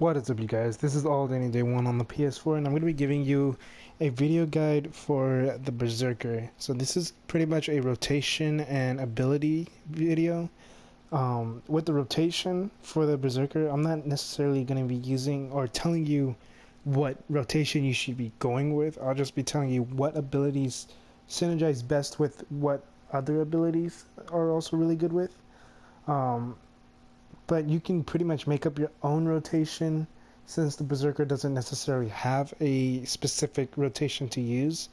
What is up, you guys? This is All Danny Day 1 on the PS4, and I'm going to be giving you a video guide for the Berserker. So this is pretty much a rotation and ability video. With the rotation for the Berserker, I'm not necessarily going to be using or telling you what rotation you should be going with. I'll just be telling you what abilities synergize best with what other abilities are also really good with. But you can pretty much make up your own rotation since the Berserker doesn't necessarily have a specific rotation to use.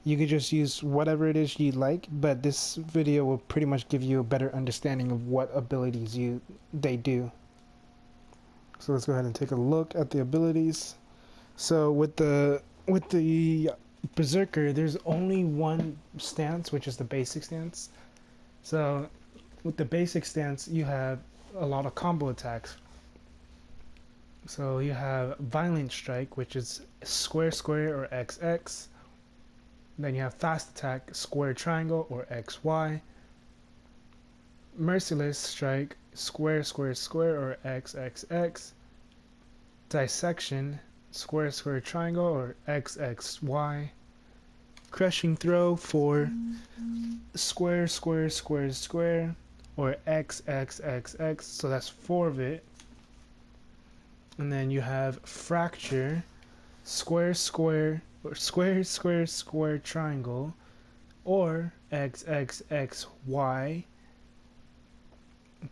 You could just use whatever it is you like, but this video will pretty much give you a better understanding of what abilities they do. So let's go ahead and take a look at the abilities. So with the Berserker, there's only one stance, which is the basic stance. So with the basic stance, you have a lot of combo attacks. So you have Violent Strike, which is square square or XX. Then you have Fast Attack, square triangle or XY. Merciless Strike, square square square or XXX. Dissection, square square triangle or XXY. Crushing Throw for square square square square or XXXX, so that's 4 of it. And then you have Fracture, square square or square square square triangle or XXXY.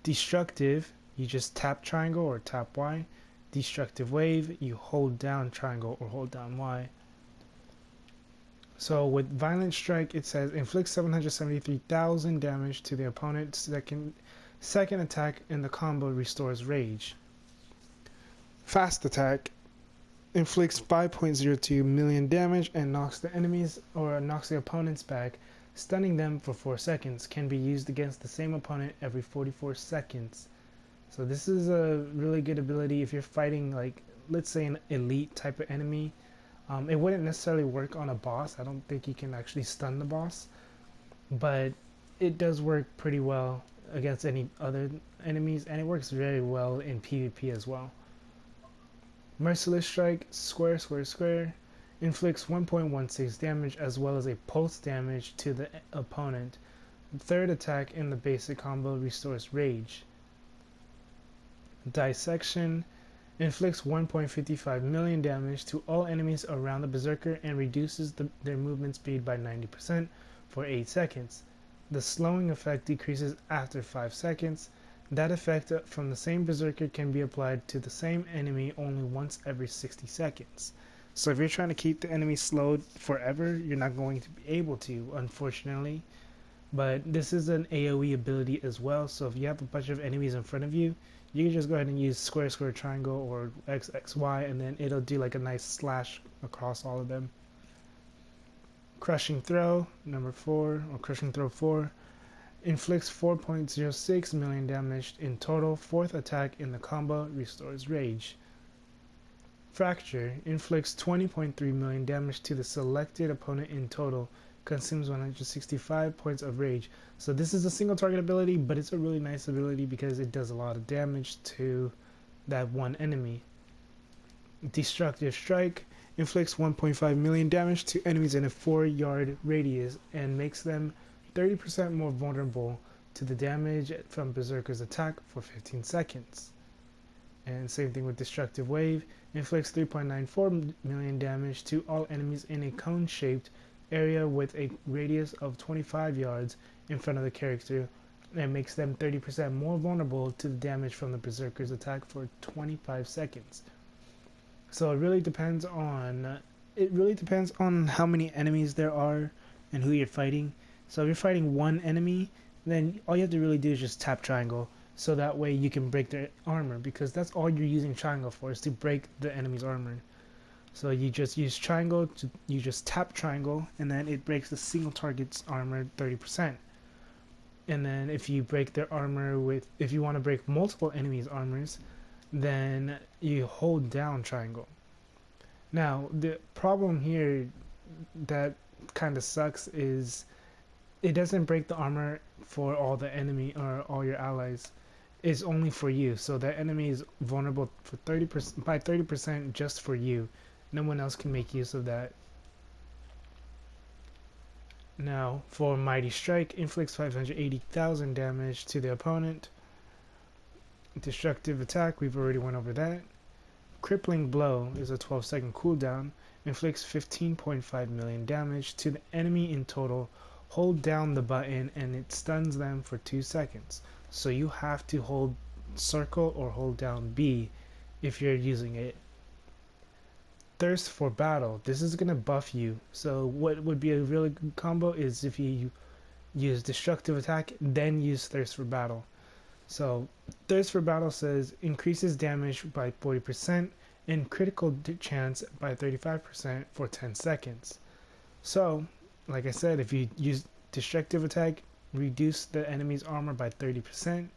Destructive, you just tap triangle or tap Y. Destructive Wave, you hold down triangle or hold down Y. So with Violent Strike, it says inflicts 773,000 damage to the opponent's second attack in the combo, restores rage. Fast Attack inflicts 5.02 million damage and knocks the enemies or knocks the opponents back, stunning them for 4 seconds. Can be used against the same opponent every 44 seconds. So this is a really good ability if you're fighting, like, let's say an elite type of enemy. It wouldn't necessarily work on a boss. I don't think you can actually stun the boss, but it does work pretty well against any other enemies, and it works very well in PvP as well. Merciless Strike, square square square, inflicts 1.16 damage as well as a pulse damage to the opponent. Third attack in the basic combo, restores rage. Dissection inflicts 1.55 million damage to all enemies around the Berserker and reduces their movement speed by 90% for 8 seconds. The slowing effect decreases after 5 seconds. That effect from the same Berserker can be applied to the same enemy only once every 60 seconds. So if you're trying to keep the enemy slowed forever, you're not going to be able to, unfortunately. But this is an AoE ability as well, so if you have a bunch of enemies in front of you, you can just go ahead and use square square triangle or XXY, and then it'll do like a nice slash across all of them. Crushing Throw, number 4, or Crushing Throw 4, inflicts 4.06 million damage in total. Fourth attack in the combo, restores rage. Fracture inflicts 20.3 million damage to the selected opponent in total. Consumes 165 points of rage. So this is a single target ability, but it's a really nice ability because it does a lot of damage to that one enemy. Destructive Strike inflicts 1.5 million damage to enemies in a 4-yard radius and makes them 30% more vulnerable to the damage from Berserker's attack for 15 seconds. And same thing with Destructive Wave, inflicts 3.94 million damage to all enemies in a cone-shaped area with a radius of 25 yards in front of the character, and makes them 30% more vulnerable to the damage from the Berserker's attack for 25 seconds. So it really depends on how many enemies there are and who you're fighting. So if you're fighting one enemy, then all you have to really do is just tap triangle, so that way you can break their armor, because that's all you're using triangle for, is to break the enemy's armor. So you just use triangle, you just tap triangle, and then it breaks the single target's armor 30%. And then if you break their armor if you want to break multiple enemies' armors, then you hold down triangle. Now, the problem here that kind of sucks is it doesn't break the armor for all the enemy or all your allies. is only for you, so the enemy is vulnerable for 30% by 30% just for you. No one else can make use of that. Now, for Mighty Strike, inflicts 580,000 damage to the opponent. Destructive Attack, we've already went over that. Crippling Blow is a 12-second cooldown, inflicts 15.5 million damage to the enemy in total. Hold down the button and it stuns them for 2 seconds. So you have to hold circle or hold down B if you're using it. Thirst for Battle, this is going to buff you. So what would be a really good combo is if you use Destructive Attack, then use Thirst for Battle. So Thirst for Battle says increases damage by 40% and critical chance by 35% for 10 seconds. So, like I said, if you use Destructive Attack, reduce the enemy's armor by 30%,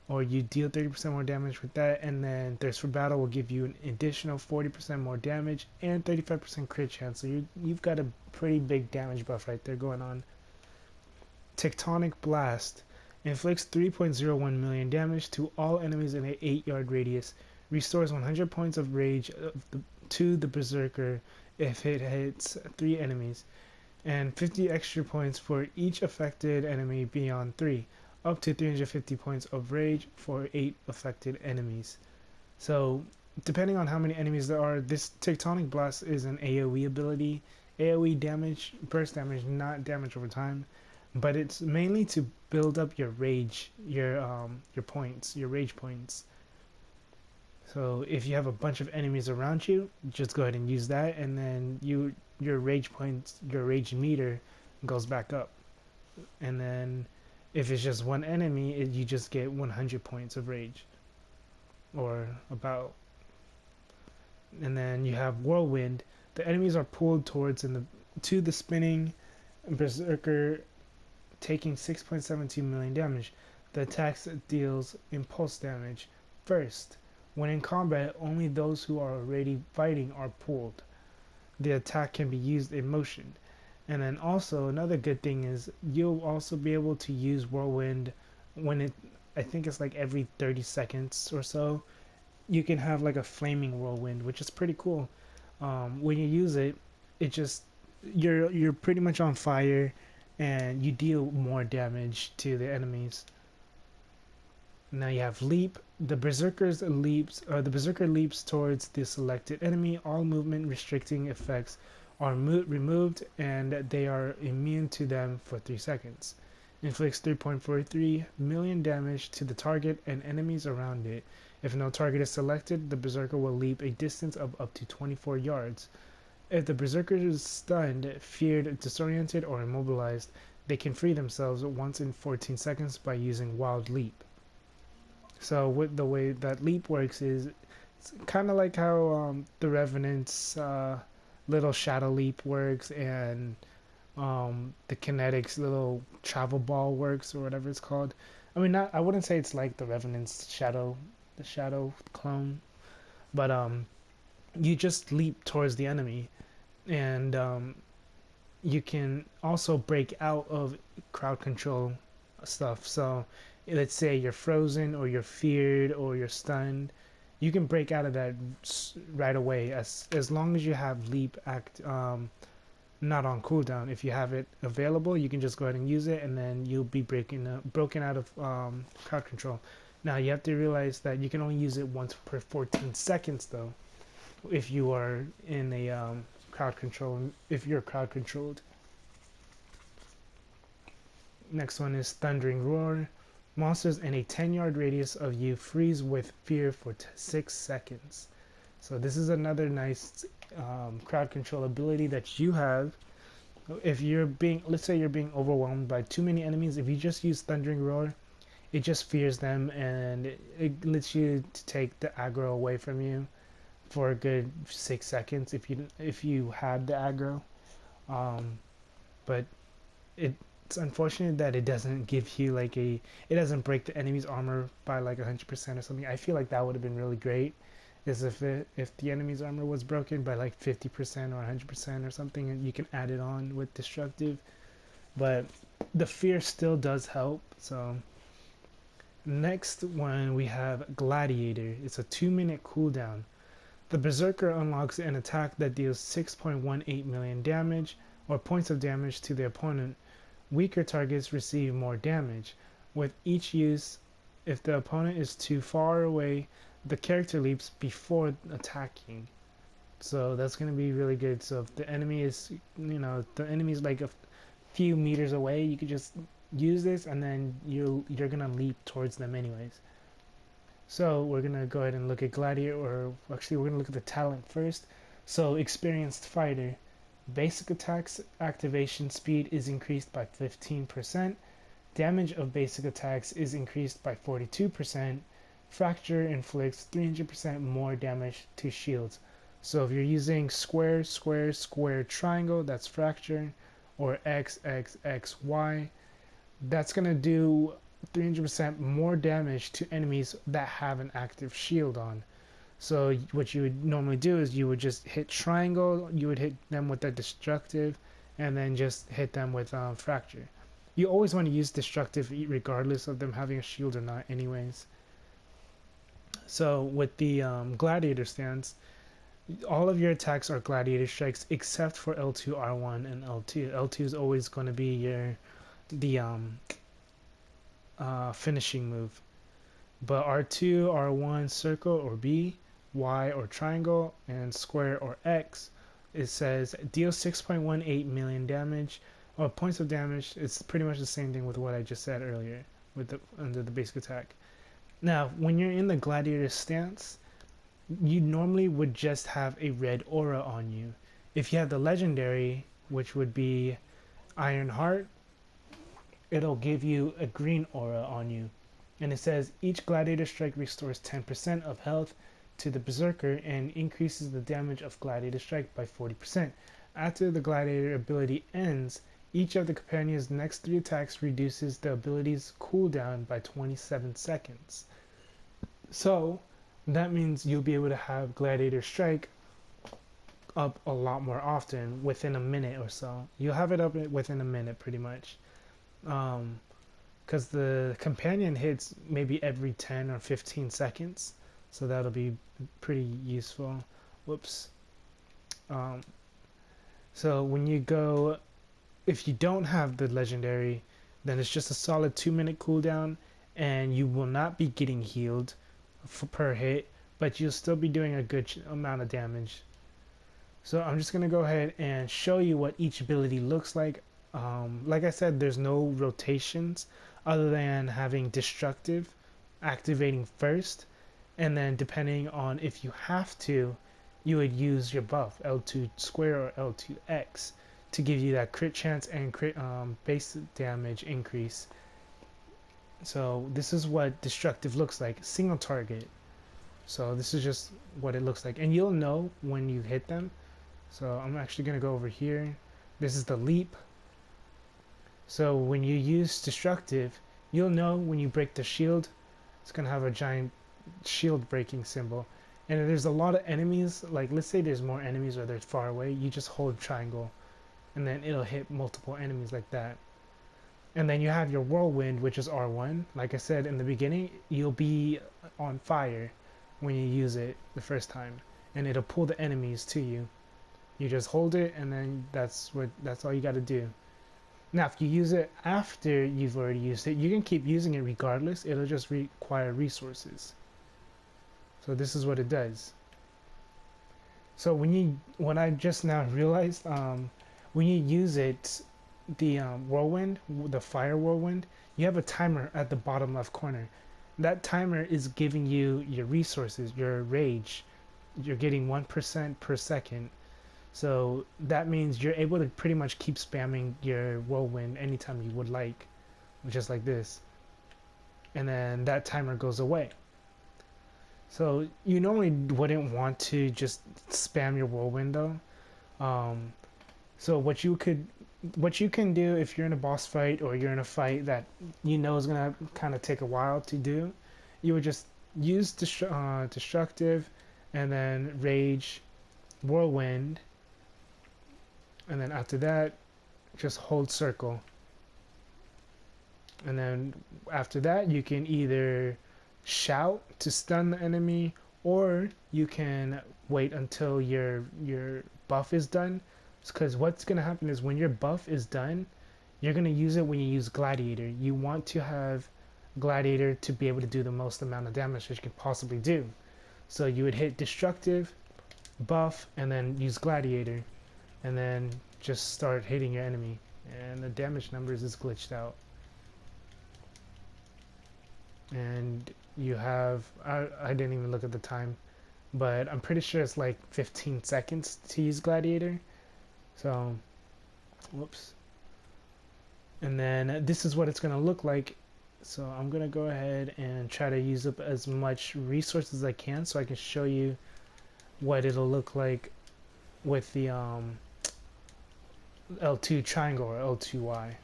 or you deal 30% more damage with that, and then Thirst for Battle will give you an additional 40% more damage and 35% crit chance. So you've got a pretty big damage buff right there going on. Tectonic Blast inflicts 3.01 million damage to all enemies in an 8-yard radius. Restores 100 points of rage to the Berserker if it hits 3 enemies, and 50 extra points for each affected enemy beyond 3, up to 350 points of rage for 8 affected enemies. So, depending on how many enemies there are, this Tectonic Blast is an AoE ability. AoE damage, burst damage, not damage over time, but it's mainly to build up your rage, your points, your rage points. So if you have a bunch of enemies around you, just go ahead and use that, and then your rage points, your rage meter goes back up. And then if it's just one enemy, you just get 100 points of rage, or about. And then you have Whirlwind. The enemies are pulled to the spinning Berserker, taking 6.72 million damage. The attack deals impulse damage. First, when in combat, only those who are already fighting are pulled. The attack can be used in motion. And then also another good thing is you'll also be able to use Whirlwind when I think it's like every 30 seconds or so. You can have like a flaming Whirlwind, which is pretty cool. When you use it, you're pretty much on fire, and you deal more damage to the enemies. Now you have Leap. The Berserker leaps towards the selected enemy. All movement restricting effects are removed, and they are immune to them for 3 seconds. Inflicts 3.43 million damage to the target and enemies around it. If no target is selected, the Berserker will leap a distance of up to 24 yards. If the Berserker is stunned, feared, disoriented, or immobilized, they can free themselves once in 14 seconds by using Wild Leap. So with the way that Leap works is it's kind of like how the Revenant's little Shadow Leap works, and the Kinetic's little travel ball works, or whatever it's called. I mean, I wouldn't say it's like the Revenant's the Shadow clone, but you just leap towards the enemy, and you can also break out of crowd control stuff. So let's say you're frozen, or you're feared, or you're stunned, you can break out of that right away as long as you have Leap act not on cooldown. If you have it available, you can just go ahead and use it, and then you'll be broken out of crowd control. Now you have to realize that you can only use it once per 14 seconds though, if you are in a crowd control, if you're crowd controlled. Next one is Thundering Roar. Monsters in a 10-yard radius of you freeze with fear for 6 seconds. So this is another nice crowd control ability that you have. If let's say you're being overwhelmed by too many enemies, if you just use Thundering Roar, it just fears them, and it lets you to take the aggro away from you for a good 6 seconds if you had the aggro. But it's unfortunate that it doesn't give you like it doesn't break the enemy's armor by like 100% or something. I feel like that would have been really great, is if the enemy's armor was broken by like 50% or 100% or something, and you can add it on with destructive. But the fear still does help. So Next one we have Gladiator. It's a 2-minute cooldown. The Berserker unlocks an attack that deals 6.18 million damage or points of damage to the opponent. Weaker targets receive more damage. With each use, if the opponent is too far away, the character leaps before attacking. So that's going to be really good. So if the enemy is, the enemy is like a few meters away, you could just use this and then you're going to leap towards them anyways. So we're going to go ahead and look at Gladiator, or actually we're going to look at the talent first. So Experienced Fighter. Basic attacks activation speed is increased by 15%. Damage of basic attacks is increased by 42%. Fracture inflicts 300% more damage to shields. So if you're using square, square, square, triangle, that's fracture, or X, X, X, Y, that's going to do 300% more damage to enemies that have an active shield on. So what you would normally do is you would just hit triangle, you would hit them with that destructive, and then just hit them with fracture. You always want to use destructive regardless of them having a shield or not anyways. So with the Gladiator stance, all of your attacks are Gladiator strikes except for L2, R1, and L2. L2 is always going to be the finishing move. But R2, R1, circle or B, Y or triangle, and square or X, it says deal 6.18 million damage or points of damage. It's pretty much the same thing with what I just said earlier with under the basic attack. Now, when you're in the Gladiator stance, you normally would just have a red aura on you. If you have the legendary, which would be Iron Heart, it'll give you a green aura on you. And it says each Gladiator strike restores 10% of health to the Berserker and increases the damage of Gladiator strike by 40%. After the Gladiator ability ends, each of the companion's next 3 attacks reduces the ability's cooldown by 27 seconds. So that means you'll be able to have Gladiator strike up a lot more often within a minute or so. You'll have it up within a minute pretty much. Because the companion hits maybe every 10 or 15 seconds, so that'll be pretty useful. Whoops. So when you go, if you don't have the legendary, then it's just a solid 2-minute cooldown, and you will not be getting healed per hit, but you'll still be doing a good amount of damage. So I'm just gonna go ahead and show you what each ability looks like. Like I said, there's no rotations other than having destructive activating first, and then depending on if you have to, you would use your buff L2 square or L2X to give you that crit chance and crit base damage increase. So this is what destructive looks like, single target. So this is just what it looks like, and you'll know when you hit them. So I'm actually gonna go over here. This is the leap. So when you use destructive, you'll know when you break the shield, it's going to have a giant shield breaking symbol. And if there's a lot of enemies, like let's say there's more enemies or they're far away, you just hold triangle and then it'll hit multiple enemies like that. And then you have your Whirlwind, which is R1. Like I said in the beginning, you'll be on fire when you use it the first time, and it'll pull the enemies to you. You just hold it, and then that's all you got to do. Now, if you use it after you've already used it, you can keep using it regardless. It'll just require resources. So this is what it does. So when I just now realized, when you use it, the Whirlwind, the Fire Whirlwind, you have a timer at the bottom left corner. That timer is giving you your resources, your rage. You're getting 1% per second. So that means you're able to pretty much keep spamming your Whirlwind anytime you would like, just like this. And then that timer goes away. So you normally wouldn't want to just spam your Whirlwind though. So what you can do if you're in a boss fight or you're in a fight that you know is gonna kind of take a while to do, you would just use destructive, and then rage, Whirlwind, and then after that, just hold circle. And then after that, you can either shout to stun the enemy, or you can wait until your buff is done. Because what's gonna happen is when your buff is done, you're gonna use it when you use Gladiator. You want to have Gladiator to be able to do the most amount of damage that you can possibly do. So you would hit Destructive, buff, and then use Gladiator, and then just start hitting your enemy. And the damage numbers is glitched out. And you have, I didn't even look at the time, but I'm pretty sure it's like 15 seconds to use Gladiator. So, whoops. And then this is what it's going to look like. So I'm going to go ahead and try to use up as much resources as I can so I can show you what it'll look like with the L2 triangle or L2Y.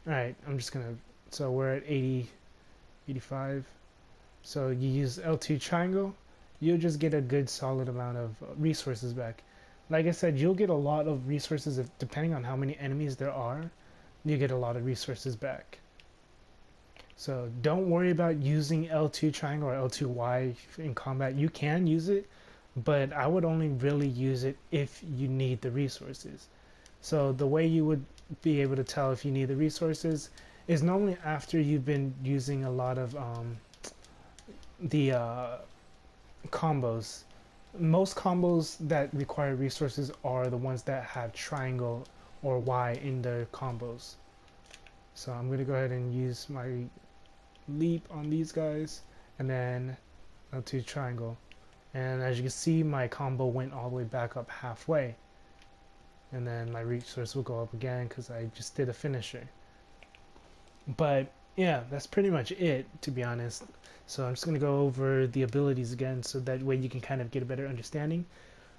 Alright, I'm just gonna, so we're at 80, 85. So you use L2 triangle, you'll just get a good solid amount of resources back. Like I said, you'll get a lot of resources if, depending on how many enemies there are, you get a lot of resources back. So don't worry about using L2 triangle or L2Y in combat. You can use it, but I would only really use it if you need the resources. So the way you would be able to tell if you need the resources is normally after you've been using a lot of the combos. Most combos that require resources are the ones that have triangle or Y in their combos. So I'm going to go ahead and use my leap on these guys, and then L2 triangle. And as you can see, my combo went all the way back up halfway. And then my resource will go up again because I just did a finisher. But yeah, that's pretty much it, to be honest. So I'm just going to go over the abilities again so that way you can kind of get a better understanding.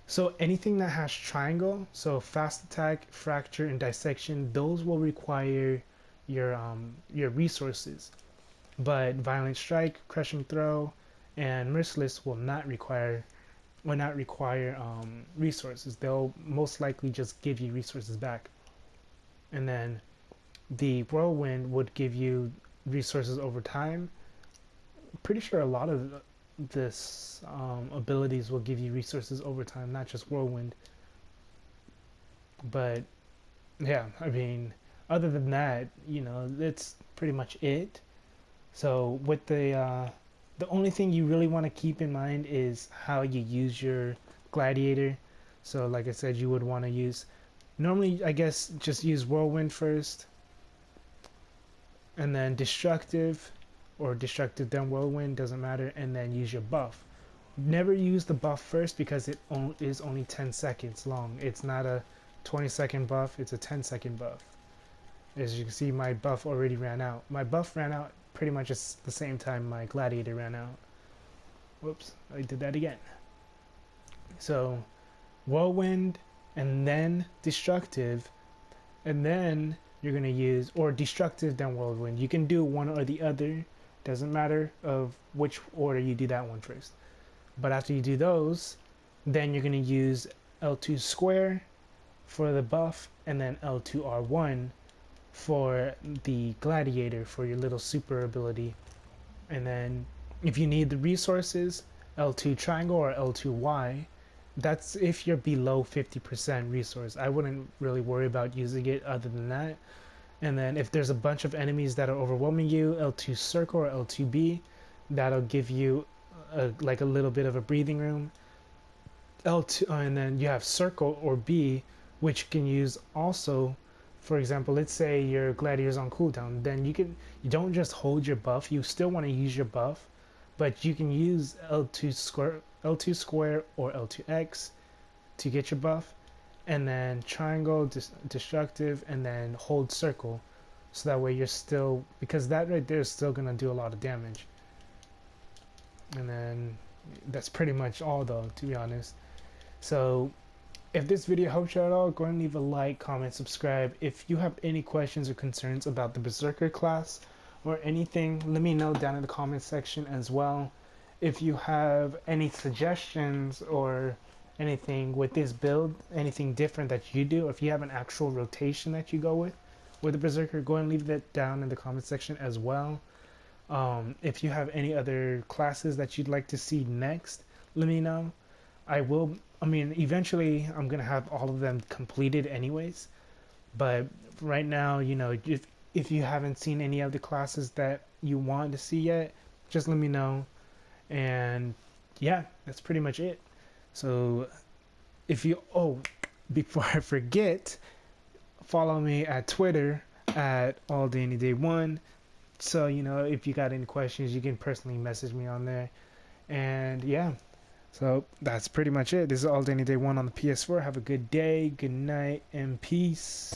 So anything that has triangle, so fast attack, fracture, and dissection, those will require your resources. But violent strike, crushing throw, and merciless will not require resources. They'll most likely just give you resources back. And then the whirlwind would give you resources over time. Pretty sure a lot of this abilities will give you resources over time, not just whirlwind. But yeah, I mean, other than that, you know, that's pretty much it. So with the only thing you really want to keep in mind is how you use your Gladiator. So like I said, you would want to use, normally I guess just use Whirlwind first, and then Destructive, or Destructive then Whirlwind, doesn't matter, and then use your buff. Never use the buff first because it is only 10 seconds long. It's not a 20-second buff, it's a 10-second buff. As you can see, my buff already ran out. My buff ran out pretty much at the same time my Gladiator ran out. Whoops, I did that again. So Whirlwind and then Destructive, and then you're going to use, or Destructive then Whirlwind. You can do one or the other, doesn't matter of which order you do that one first. But after you do those, then you're going to use L2 square for the buff, and then L2R1 for the Gladiator for your little super ability. And then if you need the resources, L2 triangle or L2Y. That's if you're below 50% resource. I wouldn't really worry about using it other than that. And then if there's a bunch of enemies that are overwhelming you, L2 circle or L2B, that'll give you like a little bit of a breathing room. L2, and then you have circle or B, which you can use also. For example, let's say your Gladiator's on cooldown, then you don't just hold your buff, you still want to use your buff, but you can use L2 square or L2X to get your buff, and then triangle, destructive, and then hold circle, so that way you're still, because that right there is still going to do a lot of damage. And then that's pretty much all though, to be honest. So if this video helped you at all, go ahead and leave a like, comment, subscribe. If you have any questions or concerns about the Berserker class or anything, let me know down in the comment section as well. If you have any suggestions or anything with this build, anything different that you do, if you have an actual rotation that you go with the Berserker, go and leave that down in the comment section as well. If you have any other classes that you'd like to see next, let me know. I mean, eventually I'm gonna have all of them completed anyways, but right now, you know, if you haven't seen any of the classes that you want to see yet, just let me know. And yeah, that's pretty much it. So if you, before I forget, follow me at Twitter at alldayanydayone. So, you know, if you got any questions, you can personally message me on there. And yeah, so that's pretty much it. This is All Day Any Day 1 on the PS4. Have a good day, good night, and peace.